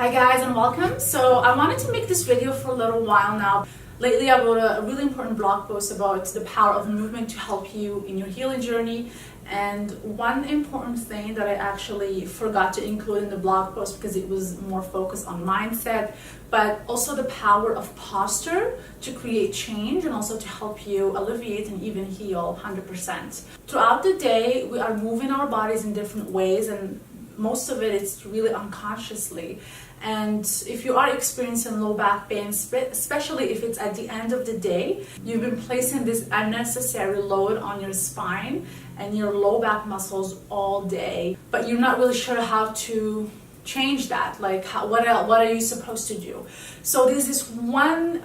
Hi guys and welcome. So I wanted to make this video for a little while now. Lately I wrote a really important blog post about the power of movement to help you in your healing journey. And one important thing that I actually forgot to include in the blog post because it was more focused on mindset, but also the power of posture to create change and also to help you alleviate and even heal 100%. Throughout the day, we are moving our bodies in different ways, and most of it's really unconsciously. And if you are experiencing low back pain, especially if it's at the end of the day, you've been placing this unnecessary load on your spine and your low back muscles all day, but you're not really sure how to change that. Like, what are you supposed to do? So there's this one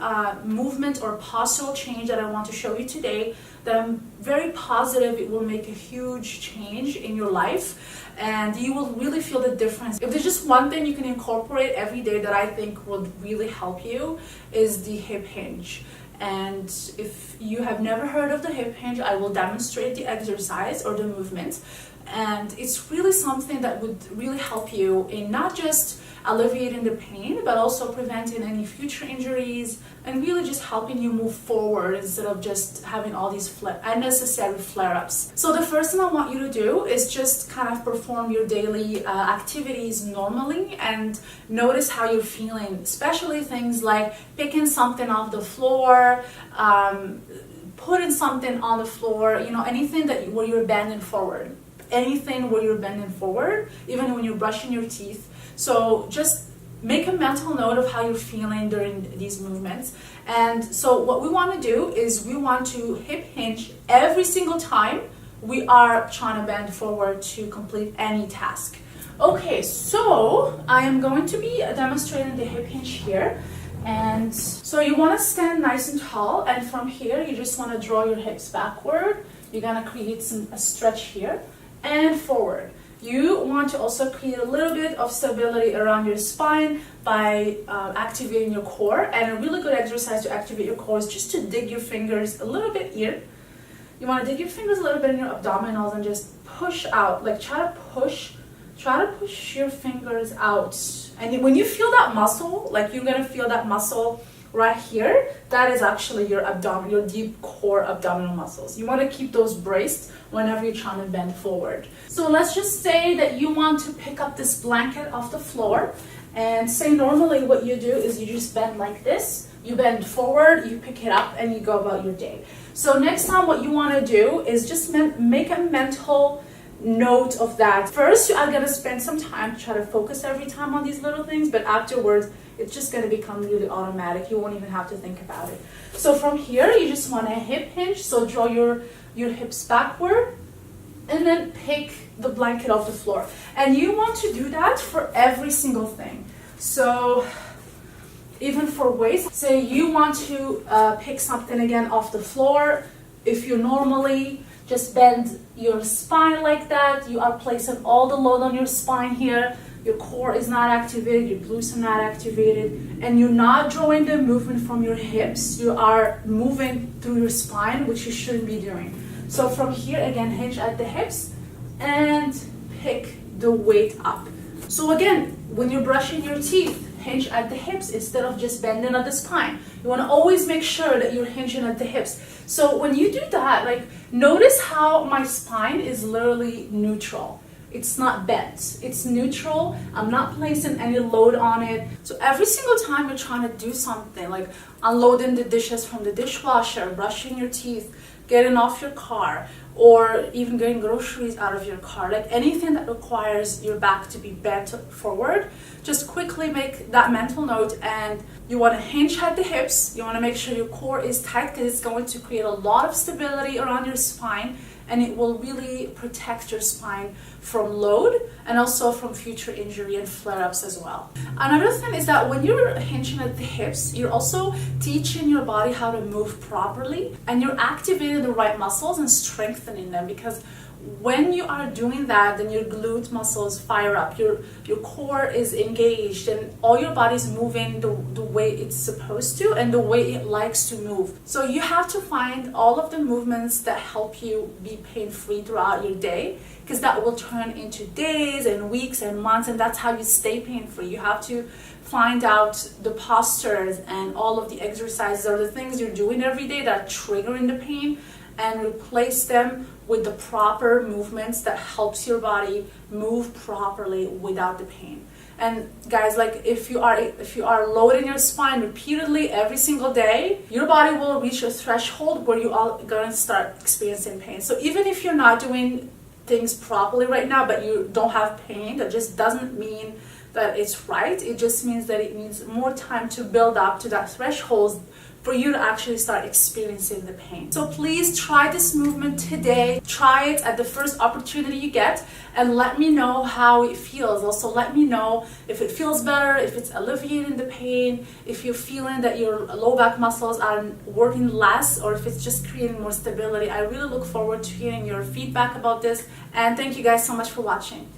movement or postural change that I want to show you today that I'm very positive it will make a huge change in your life, and you will really feel the difference. If there's just one thing you can incorporate every day that I think will really help you, is the hip hinge. And if you have never heard of the hip hinge, I will demonstrate the exercise or the movement. And it's really something that would really help you in not just alleviating the pain, but also preventing any future injuries and really just helping you move forward instead of just having all these unnecessary flare-ups. So the first thing I want you to do is just kind of perform your daily activities normally and notice how you're feeling, especially things like picking something off the floor, putting something on the floor, anything where you're bending forward. Anything where you're bending forward, even when you're brushing your teeth. So just make a mental note of how you're feeling during these movements. And so what we want to do is we want to hip hinge every single time we are trying to bend forward to complete any task. Okay, so I am going to be demonstrating the hip hinge here. And so you want to stand nice and tall, and from here you just want to draw your hips backward. You're going to create a stretch here and forward. You want to also create a little bit of stability around your spine by activating your core. And a really good exercise to activate your core is just to dig your fingers a little bit here. You want to dig your fingers a little bit in your abdominals and just push out. Like try to push your fingers out. And when you feel that muscle, like you're gonna feel that muscle right here, that is actually your deep core abdominal muscles. You want to keep those braced whenever you're trying to bend forward. So let's just say that you want to pick up this blanket off the floor, and say normally what you do is you just bend like this. You bend forward, you pick it up, and you go about your day. So next time what you want to do is just make a mental note of that. First, you are going to spend some time to try to focus every time on these little things, but afterwards it's just going to become really automatic. You won't even have to think about it. So from here you just want to hip hinge. So draw your hips backward and then pick the blanket off the floor, and you want to do that for every single thing. So even for weights, say you want to pick something again off the floor. If you normally just bend your spine like that, you are placing all the load on your spine here. Your core is not activated, your glutes are not activated, and you're not drawing the movement from your hips. You are moving through your spine, which you shouldn't be doing. So from here, again, hinge at the hips and pick the weight up. So again, when you're brushing your teeth, hinge at the hips instead of just bending at the spine. You want to always make sure that you're hinging at the hips. So when you do that, like, notice how my spine is literally neutral. It's not bent, it's neutral. I'm not placing any load on it. So every single time you're trying to do something like unloading the dishes from the dishwasher, brushing your teeth, getting off your car, or even getting groceries out of your car, like anything that requires your back to be bent forward, just quickly make that mental note. And you want to hinge at the hips. You want to make sure your core is tight because it's going to create a lot of stability around your spine, and it will really protect your spine from load and also from future injury and flare-ups as well. Another thing is that when you're hinging at the hips, you're also teaching your body how to move properly, and you're activating the right muscles and strengthening them, because when you are doing that, then your glute muscles fire up, your core is engaged, and all your body is moving the way it's supposed to and the way it likes to move. So you have to find all of the movements that help you be pain-free throughout your day, because that will turn into days and weeks and months, and that's how you stay pain-free. You have to find out the postures and all of the exercises or the things you're doing every day that are triggering the pain, and replace them with the proper movements that helps your body move properly without the pain. And guys, like if you are loading your spine repeatedly every single day, your body will reach a threshold where you are going to start experiencing pain. So even if you're not doing things properly right now, but you don't have pain, that just doesn't mean that it's right. It just means that it needs more time to build up to that threshold for you to actually start experiencing the pain. So please try this movement today. Try it at the first opportunity you get and let me know how it feels. Also let me know if it feels better, if it's alleviating the pain, if you're feeling that your low back muscles are working less, or if it's just creating more stability. I really look forward to hearing your feedback about this, and thank you guys so much for watching.